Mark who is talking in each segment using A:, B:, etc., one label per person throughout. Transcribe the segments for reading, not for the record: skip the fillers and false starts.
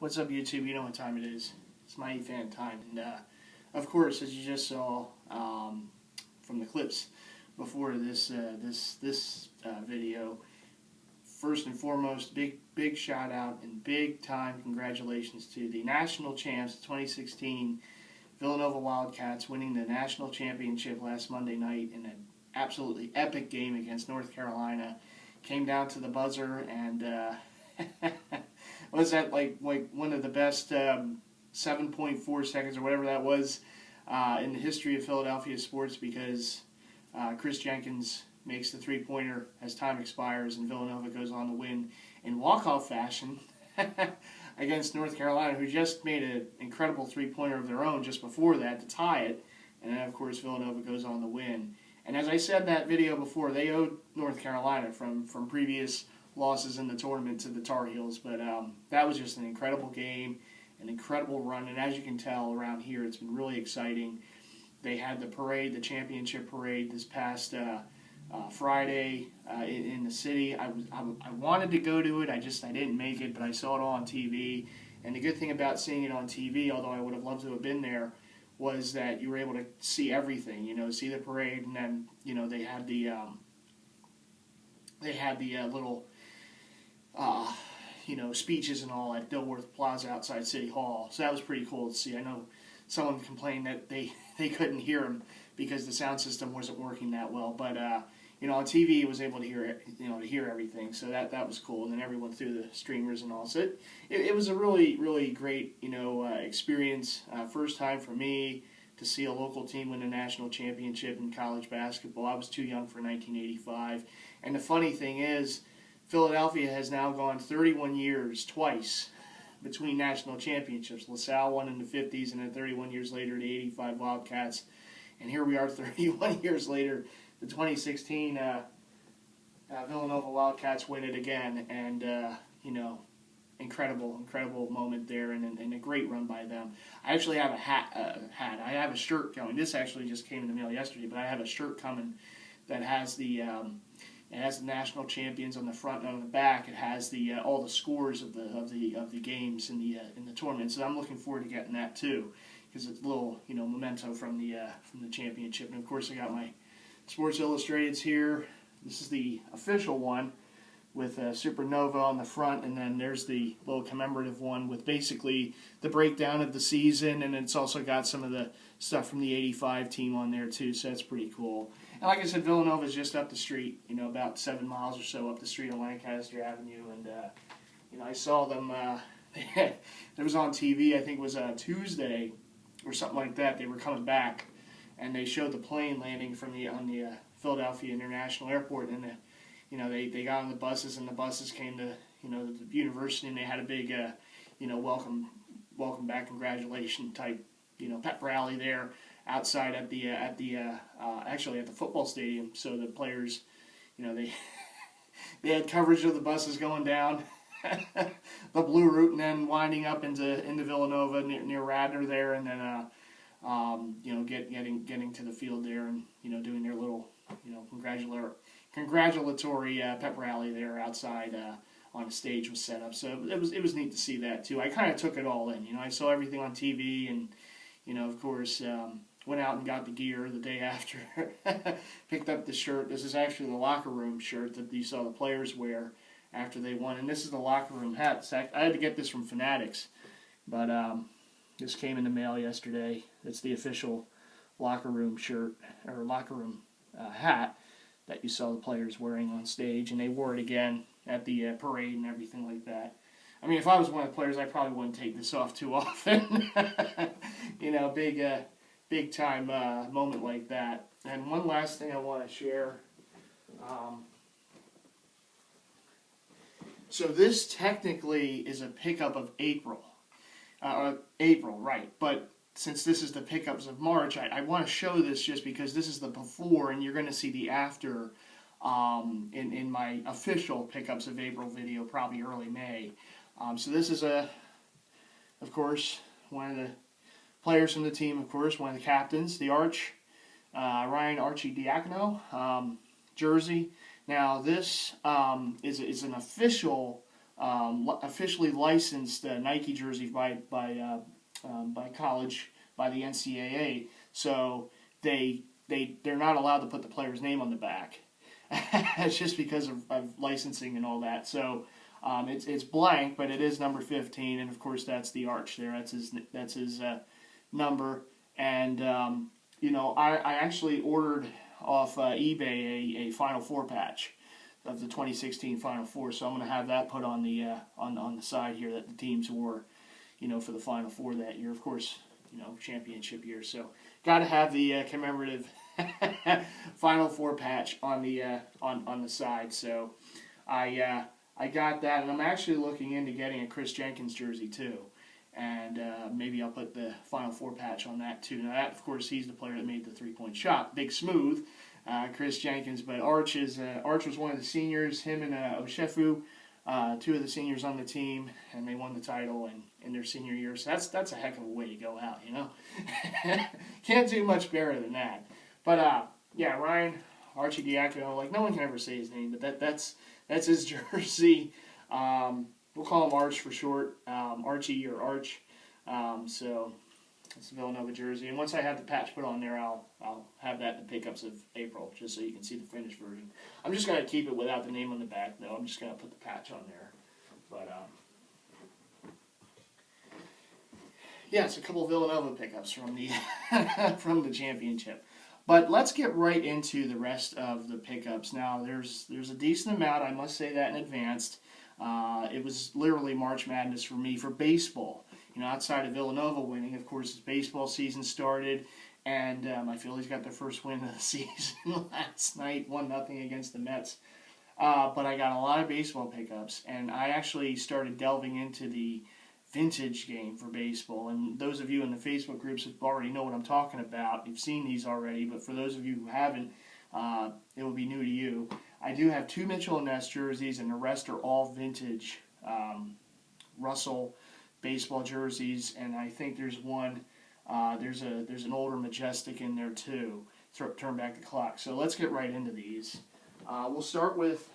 A: What's up, YouTube? You know what time it is. It's Mighty Fan time. And, of course, as you just saw from the clips before this video, first and foremost, big shout out and big time congratulations to the national champs, 2016 Villanova Wildcats, winning the national championship last Monday night in an absolutely epic game against North Carolina. Came down to the buzzer, and was that like one of the best 7.4 seconds or whatever that was in the history of Philadelphia sports, because Chris Jenkins makes the three-pointer as time expires, and Villanova goes on to win in walk-off fashion against North Carolina, who just made an incredible three-pointer of their own just before that to tie it. And then, of course, Villanova goes on to win. And as I said in that video before, they owed North Carolina from previous losses in the tournament to the Tar Heels. But that was just an incredible game, an incredible run. And as you can tell around here, it's been really exciting. They had the parade, the championship parade, this past Friday in the city. I wanted to go to it. I didn't make it, but I saw it all on TV. And the good thing about seeing it on TV, although I would have loved to have been there, was that you were able to see everything. You know, see the parade, and then they had the little speeches and all at Dilworth Plaza outside City Hall. So that was pretty cool to see. I know someone complained that they couldn't hear him because the sound system wasn't working that well, but on TV it was able to hear hear everything. So that was cool. And then everyone threw the streamers and all. So it was a really great experience. First time for me to see a local team win a national championship in college basketball. I was too young for 1985. And the funny thing is, Philadelphia has now gone 31 years twice between national championships. LaSalle won in the 50s, and then 31 years later, the 85 Wildcats. And here we are 31 years later, the 2016 Villanova Wildcats win it again. And, incredible moment there, and a great run by them. I actually have a hat. I have a shirt coming. This actually just came in the mail yesterday, but I have a shirt coming that has the national champions on the front and on the back. It has all the scores of the games in the tournament. So I'm looking forward to getting that too, because it's a little memento from the championship. And of course, I got my Sports Illustrateds here. This is the official one with Supernova on the front, and then there's the little commemorative one with basically the breakdown of the season, and it's also got some of the stuff from the 85 team on there too, so that's pretty cool. And like I said, Villanova is just up the street, about 7 miles or so up the street on Lancaster Avenue, and I saw them, it was on TV, I think it was Tuesday or something like that. They were coming back, and they showed the plane landing on the Philadelphia International Airport, and they got on the buses, and the buses came to the university, and they had a big welcome back, congratulation type pep rally there outside at the football stadium. So the players, they had coverage of the buses going down the Blue Route, and then winding up into Villanova near Radnor there, and then getting to the field there, and doing their little congratulatory pep rally there outside on the stage was set up. So it was neat to see that too. I kind of took it all in. I saw everything on TV, and of course went out and got the gear the day after. Picked up the shirt. This is actually the locker room shirt that you saw the players wear after they won, and this is the locker room hat. I had to get this from Fanatics, but this came in the mail yesterday. It's the official locker room shirt, or locker room hat that you saw the players wearing on stage, and they wore it again at the parade and everything like that. I mean, if I was one of the players, I probably wouldn't take this off too often. Big time moment like that. And one last thing I want to share. So this technically is a pickup of April, right? But since this is the pickups of March, I want to show this just because this is the before, and you're going to see the after in my official pickups of April video, probably early May. So this is of course, one of the players from the team, of course, one of the captains, the Ryan Arcidiacono jersey. Now this is an official officially licensed Nike jersey by college, by the NCAA. So they're not allowed to put the player's name on the back. It's just because of licensing and all that. So it's blank, but it is number 15, and of course that's the arch there. That's his number. And I actually ordered off eBay a Final Four patch of the 2016 Final Four, so I'm going to have that put on the on the side here that the teams wore, for the Final Four that year. Of course, championship year. So got to have the commemorative Final Four patch on the side. So I got that, and I'm actually looking into getting a Chris Jenkins jersey too, and maybe I'll put the Final Four patch on that too. Now that, of course, he's the player that made the 3-point shot, big smooth, Chris Jenkins. But Arch was one of the seniors. Him and Oshefu, two of the seniors on the team, and they won the title in their senior year. So that's a heck of a way to go out, Can't do much better than that. But yeah, Ryan Archie Diacono, like no one can ever say his name, but that's his jersey. We'll call him Arch for short, Archie or Arch. So it's a Villanova jersey, and once I have the patch put on there, I'll have that in the pickups of April, just so you can see the finished version. I'm just gonna keep it without the name on the back, though. I'm just gonna put the patch on there. But yeah, it's a couple of Villanova pickups from the from the championship. But let's get right into the rest of the pickups. Now, there's a decent amount, I must say that in advance. It was literally March Madness for me for baseball. Outside of Villanova winning, of course, baseball season started, and my Phillies got their first win of the season last night, 1-0 against the Mets. But I got a lot of baseball pickups, and I actually started delving into the vintage game for baseball. And those of you in the Facebook groups already know what I'm talking about. You've seen these already, but for those of you who haven't, it will be new to you. I do have 2 Mitchell & Ness jerseys, and the rest are all vintage Russell baseball jerseys. And I think there's one, there's an older Majestic in there too. Turn back the clock. So let's get right into these. We'll start with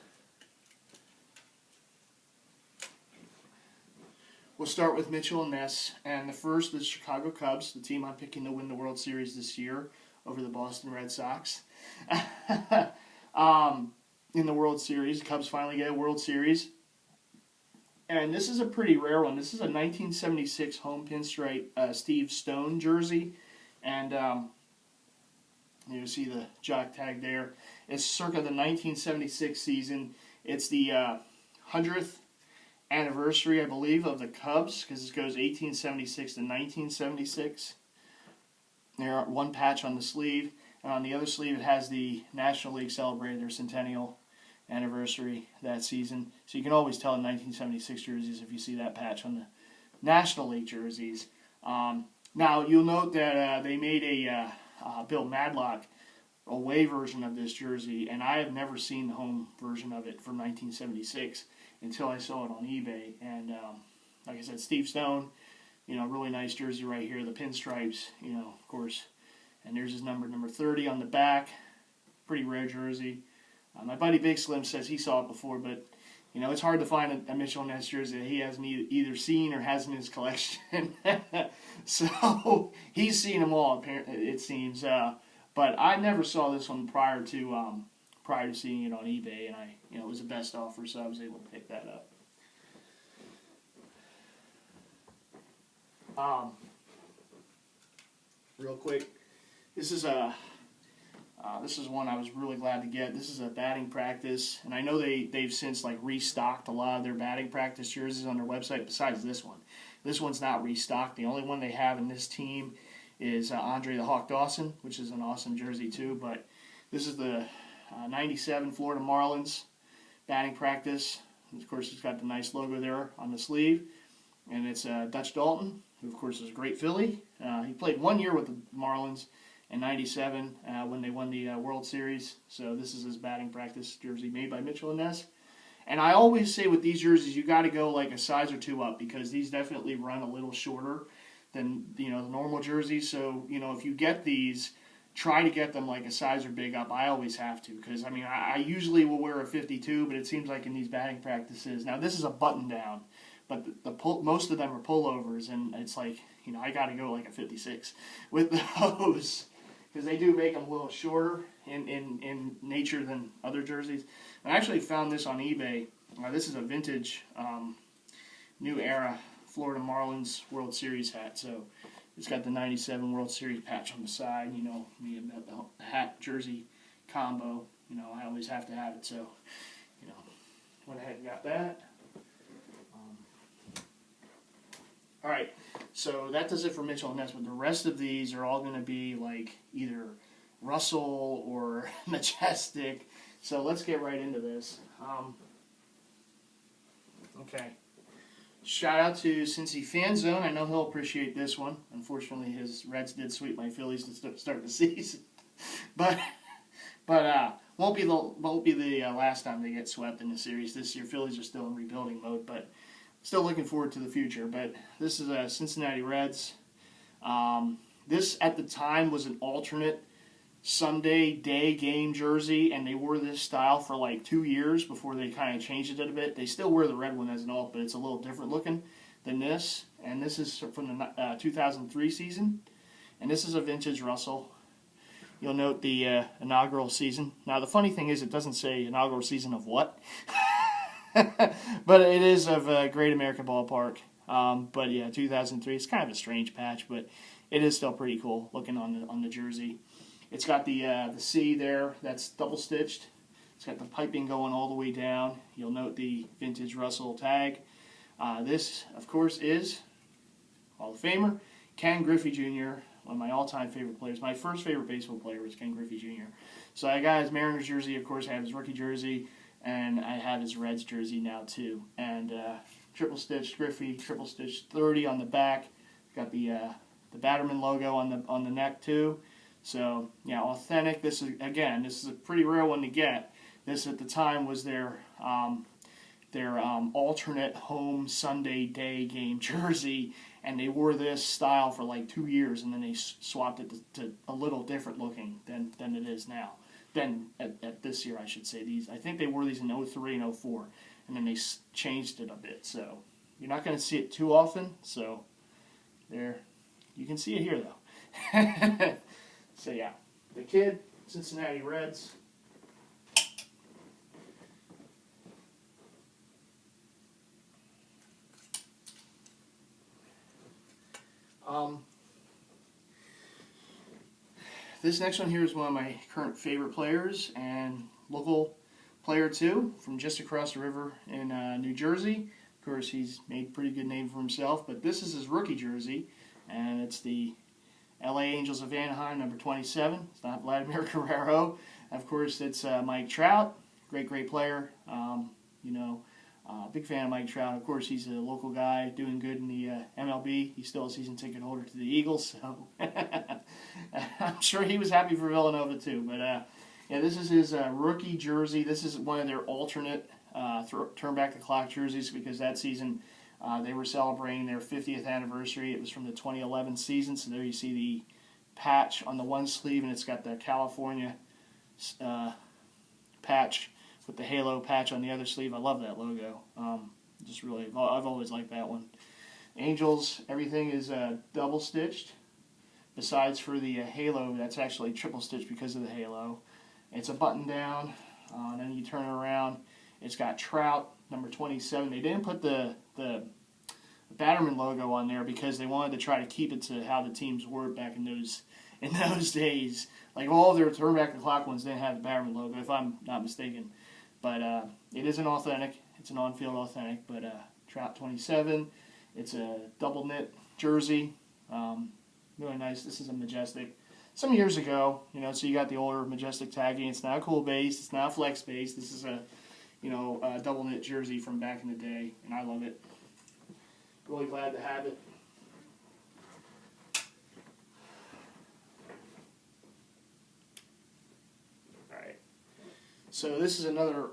A: Mitchell & Ness, and the first is Chicago Cubs, the team I'm picking to win the World Series this year over the Boston Red Sox. In the World Series, the Cubs finally get a World Series. And this is a pretty rare one. This is a 1976 home pinstripe Steve Stone jersey. And you see the jock tag there. It's circa the 1976 season. It's the 100th anniversary, I believe, of the Cubs, because it goes 1876 to 1976. There one patch on the sleeve, and on the other sleeve it has the National League celebrated their centennial anniversary that season. So you can always tell in 1976 jerseys if you see that patch on the National League jerseys. Now you'll note that they made a Bill Madlock away version of this jersey, and I have never seen the home version of it from 1976 until I saw it on eBay. And like I said, Steve Stone, really nice jersey right here. The pinstripes, of course. And there's his number 30 on the back. Pretty rare jersey. My buddy Big Slim says he saw it before, but it's hard to find a Mitchell & Ness jersey that he hasn't either seen or has in his collection. So he's seen them all, it seems. But I never saw this one prior to seeing it on eBay, and it was the best offer, so I was able to pick that up. Real quick, this is one I was really glad to get. This is a batting practice, and I know they've since restocked a lot of their batting practice jerseys on their website. Besides this one, this one's not restocked. The only one they have in this team is Andre the Hawk Dawson, which is an awesome jersey too. But this is the 97 Florida Marlins batting practice. And of course, it's got the nice logo there on the sleeve, and it's Dutch Dalton, who of course is a great Philly. He played 1 year with the Marlins in 97 when they won the World Series. So this is his batting practice jersey made by Mitchell & Ness. And I always say with these jerseys, you got to go a size or 2 up, because these definitely run a little shorter than the normal jerseys. So if you get these, try to get them like a size or big up. I always have to, because I mean I usually will wear a 52, but it seems like in these batting practices now this is a button down, but most of them are pullovers, and it's like, you know, I got to go like a 56 with those, because they do make them a little shorter in nature than other jerseys. I actually found this on eBay. This is a vintage New Era Florida Marlins World Series hat. So it's got the 97 World Series patch on the side. You know, me and the hat jersey combo. You know, I always have to have it. So, you know, went ahead and got that. All right, so that does it for Mitchell and Ness. But the rest of these are all going to be like either Russell or Majestic. So let's get right into this. Okay. Shout out to Cincy Fan Zone. I know he'll appreciate this one. Unfortunately, his Reds did sweep my Phillies to start the season, but won't be the last time they get swept in the series this year. Phillies are still in rebuilding mode, but still looking forward to the future. But this is a Cincinnati Reds. This at the time was an alternate Sunday day game jersey, and they wore this style for like 2 years before they kind of changed it a bit. They still wear the red one as an alt, but it's a little different looking than this. And this is from the 2003 season, and this is a vintage Russell. You'll note the inaugural season. Now the funny thing is, it doesn't say inaugural season of what, but it is of Great American Ballpark. But yeah, 2003. It's kind of a strange patch, but it is still pretty cool looking on the jersey. It's got the C there, that's double stitched. It's got the piping going all the way down. You'll note the vintage Russell tag. This, of course, is Hall of Famer Ken Griffey Jr., one of my all-time favorite players. My first favorite baseball player was Ken Griffey Jr. So I got his Mariners jersey, of course. I have his rookie jersey, and I have his Reds jersey now too. And triple stitched Griffey, triple stitched 30 on the back. Got the Batterman logo on the neck too. So yeah, authentic. This is a pretty rare one to get. This at the time was their alternate home Sunday day game jersey, and they wore this style for like 2 years, and then they swapped it to a little different looking than it is now. Then at this year, I should say. I think they wore these in 03 and 04, and then they changed it a bit. So you're not going to see it too often. So there, you can see it here though. So yeah, the kid, Cincinnati Reds. This next one here is one of my current favorite players and local player too, from just across the river in New Jersey. Of course, he's made a pretty good name for himself, but this is his rookie jersey, and it's the LA Angels of Anaheim, number 27. It's not Vladimir Guerrero. Of course, it's Mike Trout, great player. Big fan of Mike Trout. Of course, he's a local guy doing good in the MLB. He's still a season ticket holder to the Eagles, so I'm sure he was happy for Villanova too. But yeah, this is his rookie jersey. This is one of their alternate turn back the clock jerseys, because that season they were celebrating their 50th anniversary. It was from the 2011 season, so there you see the patch on the one sleeve, and it's got the California patch with the halo patch on the other sleeve. I love that logo. I've always liked that one. Angels, everything is double stitched. Besides for the halo, that's actually triple stitched because of the halo. It's a button down. Then you turn it around. It's got Trout, number 27. They didn't put the Batterman logo on there because they wanted to try to keep it to how the teams were back in those days. Like all of their turn back the clock ones didn't have the Batterman logo, if I'm not mistaken. But it is an authentic. It's an on-field authentic. But Trout 27. It's a double knit jersey. Really nice. This is a Majestic. Some years ago, so you got the older Majestic tagging. It's not a cool base. It's not a flex base. This is a double knit jersey from back in the day, and I love it. Really glad to have it. Alright. So this is another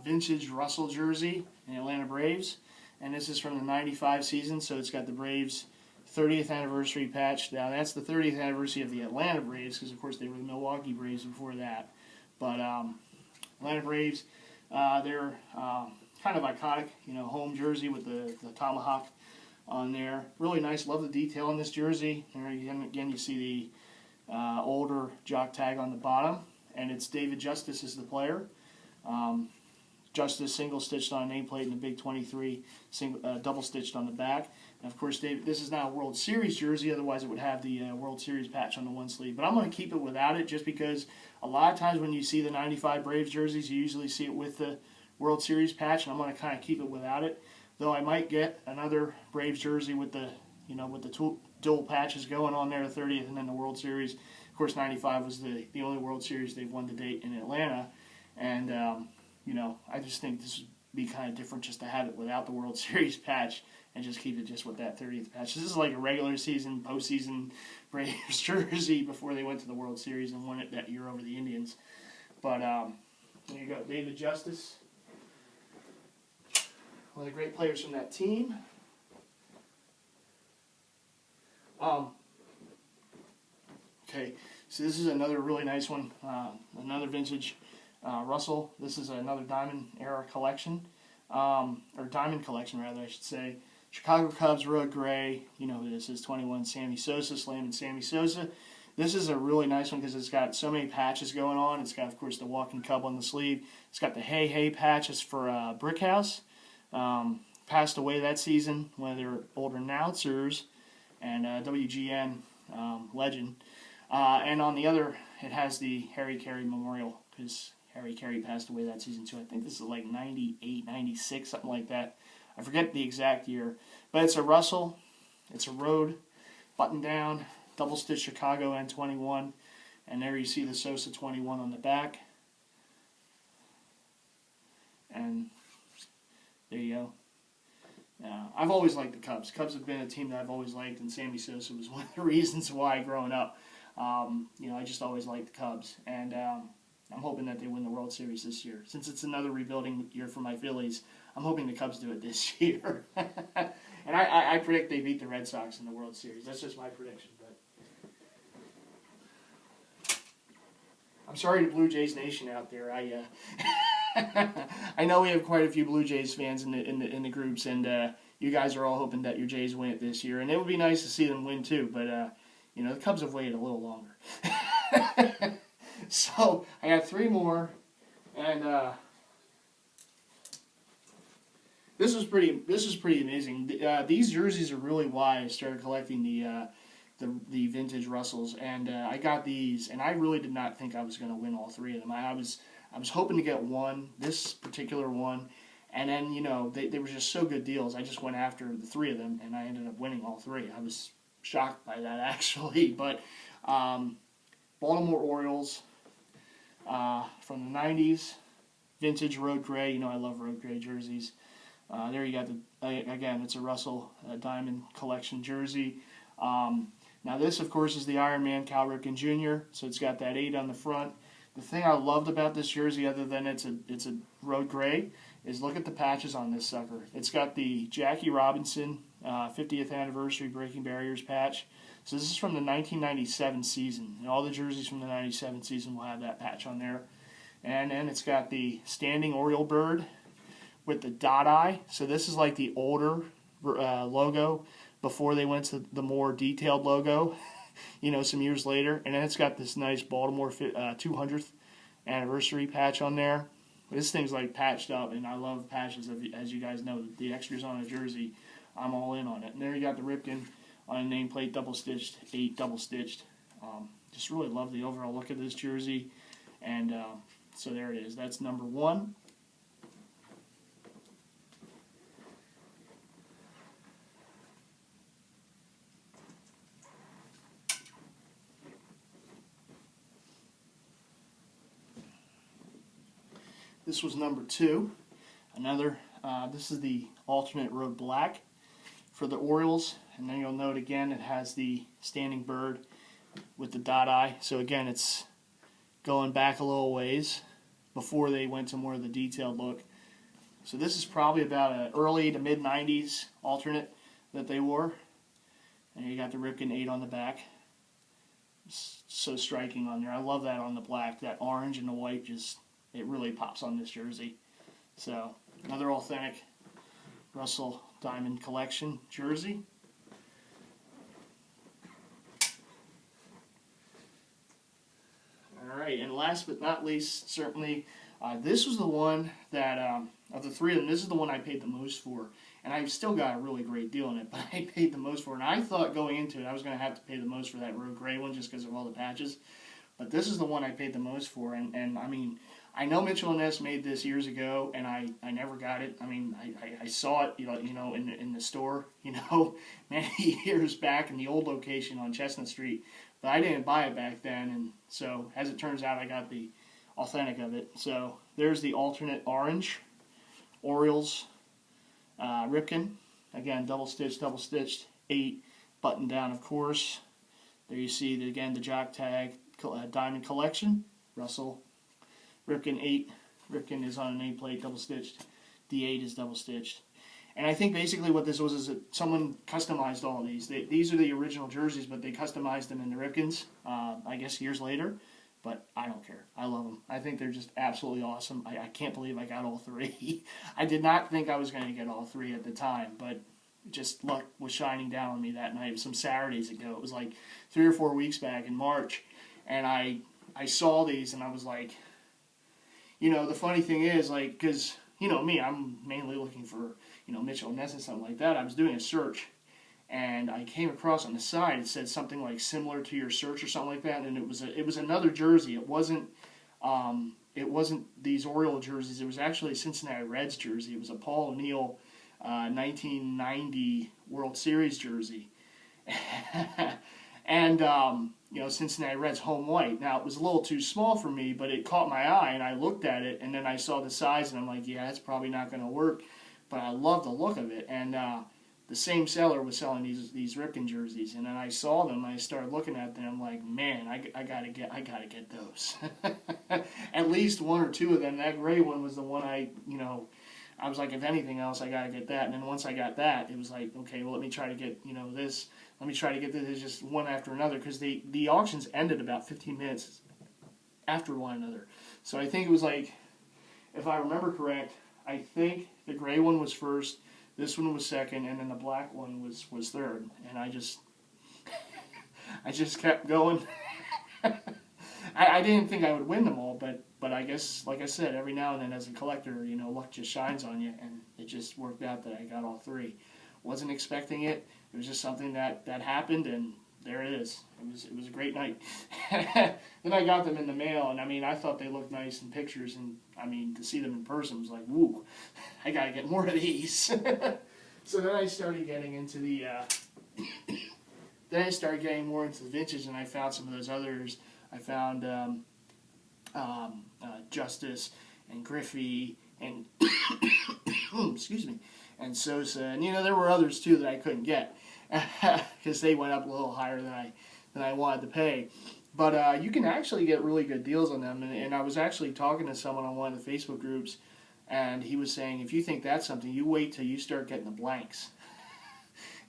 A: vintage Russell jersey in the Atlanta Braves, and this is from the 95 season, so it's got the Braves 30th anniversary patch. Now that's the 30th anniversary of the Atlanta Braves, because of course they were the Milwaukee Braves before that. But Atlanta Braves, they're kind of iconic, home jersey with the tomahawk on there. Really nice. Love the detail on this jersey. There again, you see the older jock tag on the bottom, and it's David Justice is the player. Justice single stitched on a nameplate in the Big 23, double stitched on the back. And of course, David, this is not a World Series jersey, otherwise it would have the World Series patch on the one sleeve. But I'm going to keep it without it, just because a lot of times when you see the 95 Braves jerseys, you usually see it with the World Series patch, and I'm going to kind of keep it without it. Though I might get another Braves jersey with the dual patches going on there, the 30th and then the World Series. Of course, 95 was the only World Series they've won to date in Atlanta, and I just think this would be kind of different just to have it without the World Series patch and just keep it just with that 30th patch. This is like a regular season, postseason Braves jersey before they went to the World Series and won it that year over the Indians. But there you go, David Justice, one of the great players from that team. Okay, so this is another really nice one, another vintage Russell. This is another Diamond era collection, or Diamond collection rather, I should say. Chicago Cubs Road Gray. You know who this is? 21 Sammy Sosa, Slam and Sammy Sosa. This is a really nice one because it's got so many patches going on. It's got, of course, the Walking Cub on the sleeve. It's got the Hey Hey patches for Brickhouse. Passed away that season, one of their older announcers, and WGN legend. And on the other, it has the Harry Carey Memorial, because Harry Carey passed away that season too. I think this is like 98, 96, something like that. I forget the exact year. But it's a Russell, it's a road, button down, double stitch Chicago N21, and there you see the Sosa 21 on the back. And there you go. I've always liked the Cubs. Cubs have been a team that I've always liked, and Sammy Sosa was one of the reasons why growing up. I just always liked the Cubs, and I'm hoping that they win the World Series this year. Since it's another rebuilding year for my Phillies, I'm hoping the Cubs do it this year. And I predict they beat the Red Sox in the World Series. That's just my prediction. But I'm sorry to Blue Jays Nation out there. I know we have quite a few Blue Jays fans in the groups, and you guys are all hoping that your Jays win it this year, and it would be nice to see them win too. But the Cubs have waited a little longer. So I got three more, and this is pretty amazing. These jerseys are really why I started collecting the vintage Russells, and I got these, and I really did not think I was going to win all three of them. I was hoping to get one, this particular one, and then they were just so good deals. I just went after the three of them, and I ended up winning all three. I was shocked by that actually, but Baltimore Orioles from the 90s, vintage road gray. I love road gray jerseys. There you got again, it's a Russell Diamond Collection jersey. Now this, of course, is the Iron Man Cal Ripken Jr., so it's got that 8 on the front. The thing I loved about this jersey, other than it's a road gray, is look at the patches on this sucker. It's got the Jackie Robinson 50th anniversary Breaking Barriers patch. So this is from the 1997 season, and all the jerseys from the 97 season will have that patch on there. And then it's got the standing Oriole bird with the dot eye. So this is like the older logo before they went to the more detailed logo, some years later. And then it's got this nice Baltimore 200th anniversary patch on there. This thing's like patched up, and I love patches, as you guys know. The extras on a jersey, I'm all in on it. And there you got the Ripken on a nameplate, double-stitched, 8 double-stitched. Just really love the overall look of this jersey. And so there it is. That's number 1. This was number 2. This is the alternate road black for the Orioles. And then you'll note again it has the standing bird with the dot eye. So again, it's going back a little ways before they went to more of the detailed look. So this is probably about an early to mid-90s alternate that they wore. And you got the Ripken 8 on the back. It's so striking on there. I love that on the black. That orange and the white it really pops on this jersey. So, another authentic Russell Diamond Collection jersey. Alright, and last but not least, certainly, this was the one that, of the three of them, this is the one I paid the most for. And I've still got a really great deal on it, but I paid the most for it. And I thought going into it I was going to have to pay the most for that road gray one just because of all the patches. But this is the one I paid the most for. And I mean, I know Mitchell & Ness made this years ago, and I never got it. I mean, I saw it, in the store, many years back in the old location on Chestnut Street. But I didn't buy it back then, and so as it turns out, I got the authentic of it. So there's the alternate orange Orioles Ripken. Again, double stitched, 8 button down, of course. There you see again the jock tag Diamond Collection. Russell Ripken 8. Ripken is on a nameplate, double stitched. D8 is double stitched. And I think basically what this was is that someone customized all of these. These are the original jerseys, but they customized them in the Ripkens, I guess years later. But I don't care. I love them. I think they're just absolutely awesome. I can't believe I got all 3. I did not think I was going to get all 3 at the time, but just luck was shining down on me that night. It was some Saturdays ago. It was like 3 or 4 weeks back in March, and I saw these, and I was like, the funny thing is, like, because, me, I'm mainly looking for, Mitchell & Ness and something like that. I was doing a search, and I came across on the side, it said something like similar to your search or something like that, and it was another jersey. It wasn't these Oriole jerseys. It was actually a Cincinnati Reds jersey. It was a Paul O'Neill 1990 World Series jersey. And, Cincinnati Reds home white. Now, it was a little too small for me, but it caught my eye, and I looked at it, and then I saw the size, and I'm like, yeah, that's probably not going to work. But I love the look of it, and the same seller was selling these Ripken jerseys, and then I saw them, and I started looking at them, I'm like, man, I gotta get those. At least 1 or 2 of them. That gray one was the one I was like, if anything else, I gotta get that. And then once I got that, it was like, okay, well, let me try to get this. Let me try to get this, just one after another, because the auctions ended about 15 minutes after one another. So I think it was like, if I remember correct, I think the gray one was first, this one was second, and then the black one was third. And I just kept going. I didn't think I would win them all, but I guess, like I said, every now and then as a collector, luck just shines on you, and it just worked out that I got all 3. Wasn't expecting it. It was just something that happened, and there it is. It was a great night. Then I got them in the mail, and I thought they looked nice in pictures, and to see them in person was like, woo, I gotta get more of these. So then I started getting into the more into the vintage, and I found some of those others. I found Justice and Griffey and excuse me, and Sosa, and there were others too that I couldn't get because they went up a little higher than I wanted to pay. But you can actually get really good deals on them, and I was actually talking to someone on one of the Facebook groups, and he was saying, if you think that's something, you wait till you start getting the blanks.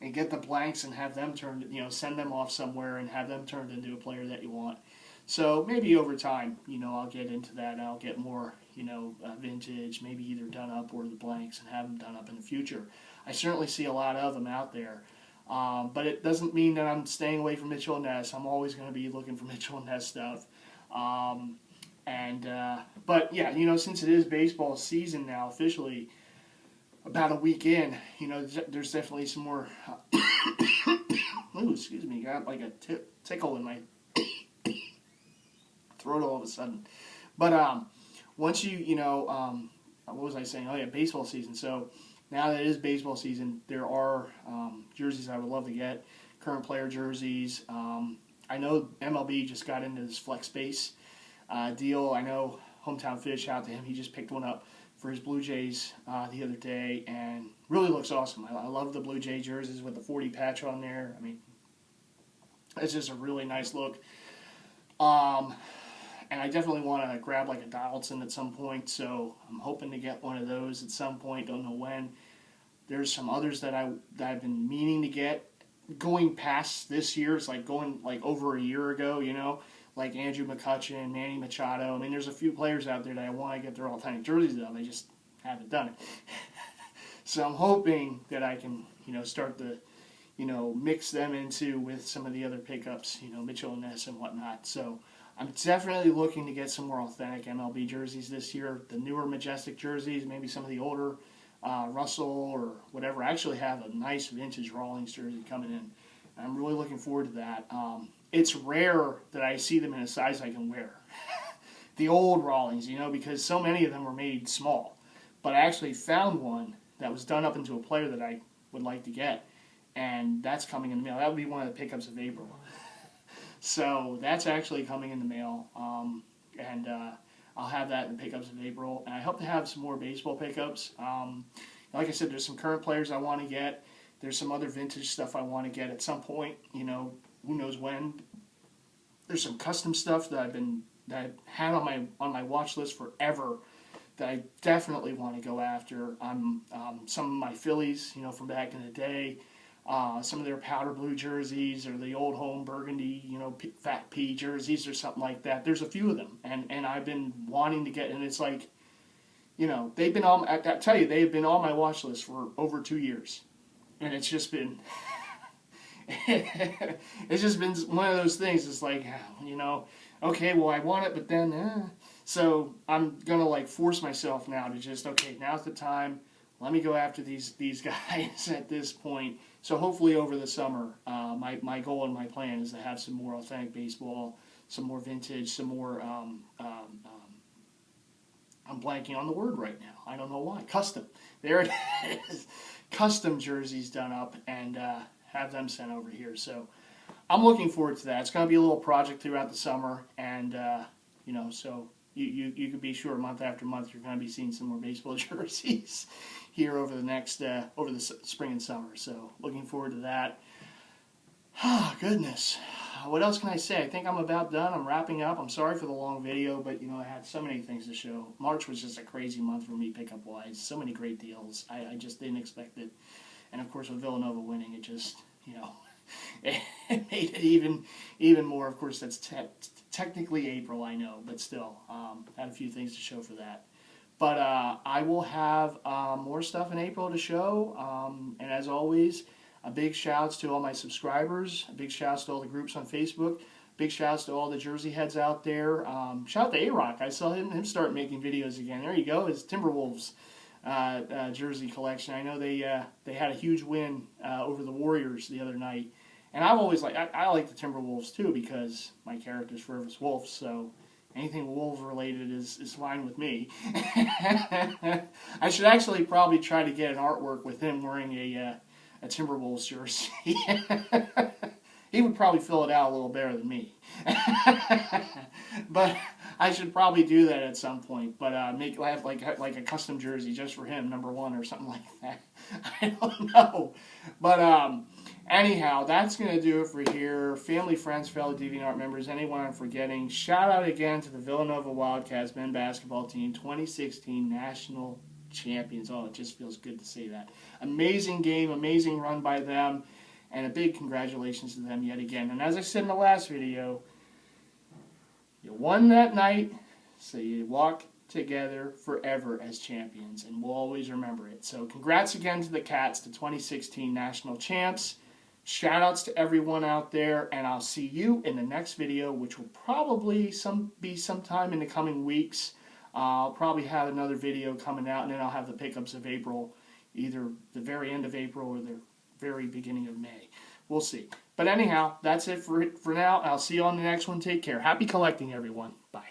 A: And get the blanks and have them turned, send them off somewhere and have them turned into a player that you want. So maybe over time, I'll get into that. I'll get more, vintage, maybe either done up or the blanks, and have them done up in the future. I certainly see a lot of them out there. But it doesn't mean that I'm staying away from Mitchell & Ness. I'm always going to be looking for Mitchell & Ness stuff. But yeah, since it is baseball season now officially, about a week in, there's definitely some more. Ooh, excuse me, got like a tickle in my throat all of a sudden. But once what was I saying? Oh yeah, baseball season. So now that it is baseball season, there are jerseys I would love to get, current player jerseys. I know MLB just got into this flex space deal. I know Hometown Fish, out to him, he just picked one up for his Blue Jays the other day, and really looks awesome. I love the Blue Jay jerseys with the 40 patch on there. It's just a really nice look. And I definitely want to grab like a Donaldson at some point, so I'm hoping to get one of those at some point. Don't know when. There's some others that I've been meaning to get going past this year. It's like going like over a year ago, you know, like Andrew McCutcheon, Manny Machado. I mean, there's a few players out there that I want to get their authentic jerseys of. I just haven't done it. So I'm hoping that I can, you know, start to, you know, mix them into with some of the other pickups, you know, Mitchell and Ness and whatnot. So I'm definitely looking to get some more authentic MLB jerseys this year. The newer Majestic jerseys, maybe some of the older Russell or whatever. I actually have a nice vintage Rawlings jersey coming in. I'm really looking forward to that. It's rare that I see them in a size I can wear. The old Rawlings, you know, because so many of them were made small. But I actually found one that was done up into a player that I would like to get. And that's coming in the mail. That would be one of the pickups of April. So that's actually coming in the mail. And I'll have that in the pickups of April. And I hope to have some more baseball pickups. Like I said, there's some current players I want to get. There's some other vintage stuff I want to get at some point. You know, who knows when. There's some custom stuff that I've had on my watch list forever that I definitely want to go after. Some of my Phillies, you know, from back in the day. Some of their powder blue jerseys or the old home burgundy, you know, fat P jerseys or something like that. There's a few of them, and I've been wanting to get, and it's like, you know, they've been on, I tell you, they've been on my watch list for over 2 years, and it's just been, it's just been one of those things. It's like, you know, okay, well, I want it, but then, so I'm gonna like force myself now to just, okay, now's the time. Let me go after these guys at this point. So hopefully over the summer, my goal and my plan is to have some more authentic baseball, some more vintage, some more, I'm blanking on the word right now. I don't know why. Custom. There it is. Custom jerseys done up and have them sent over here. So I'm looking forward to that. It's going to be a little project throughout the summer. And, you know, so you can be sure month after month you're going to be seeing some more baseball jerseys here over the next, over the spring and summer. So looking forward to that. Oh, goodness. What else can I say? I think I'm about done. I'm wrapping up. I'm sorry for the long video, but, you know, I had so many things to show. March was just a crazy month for me pickup-wise. So many great deals. I just didn't expect it. And, of course, with Villanova winning, it just, you know, it made it even more. Of course, that's technically April, I know, but still, had a few things to show for that. But I will have more stuff in April to show. And as always, a big shouts to all my subscribers. A big shouts to all the groups on Facebook. Big shouts to all the Jersey heads out there. Shout out to A-Rock. I saw him start making videos again. There you go. His Timberwolves jersey collection. I know they had a huge win over the Warriors the other night. And I've always I like the Timberwolves too because my character's Forever's Wolf. So anything Wolves related is fine with me. I should actually probably try to get an artwork with him wearing a Timberwolves jersey. He would probably fill it out a little better than me. But I should probably do that at some point. But have like a custom jersey just for him, #1 or something like that. I don't know. But anyhow, that's going to do it for here. Family, friends, fellow DeviantArt members, anyone I'm forgetting, shout out again to the Villanova Wildcats men basketball team, 2016 national champions. Oh, it just feels good to say that. Amazing game, amazing run by them, and a big congratulations to them yet again. And as I said in the last video, you won that night, so you walk together forever as champions, and we'll always remember it. So congrats again to the Cats, the 2016 national champs. Shout outs to everyone out there, and I'll see you in the next video, which will probably be sometime in the coming weeks. I'll probably have another video coming out, and then I'll have the pickups of April, either the very end of April or the very beginning of May. We'll see. But anyhow, that's it for now. I'll see you on the next one. Take care. Happy collecting, everyone. Bye.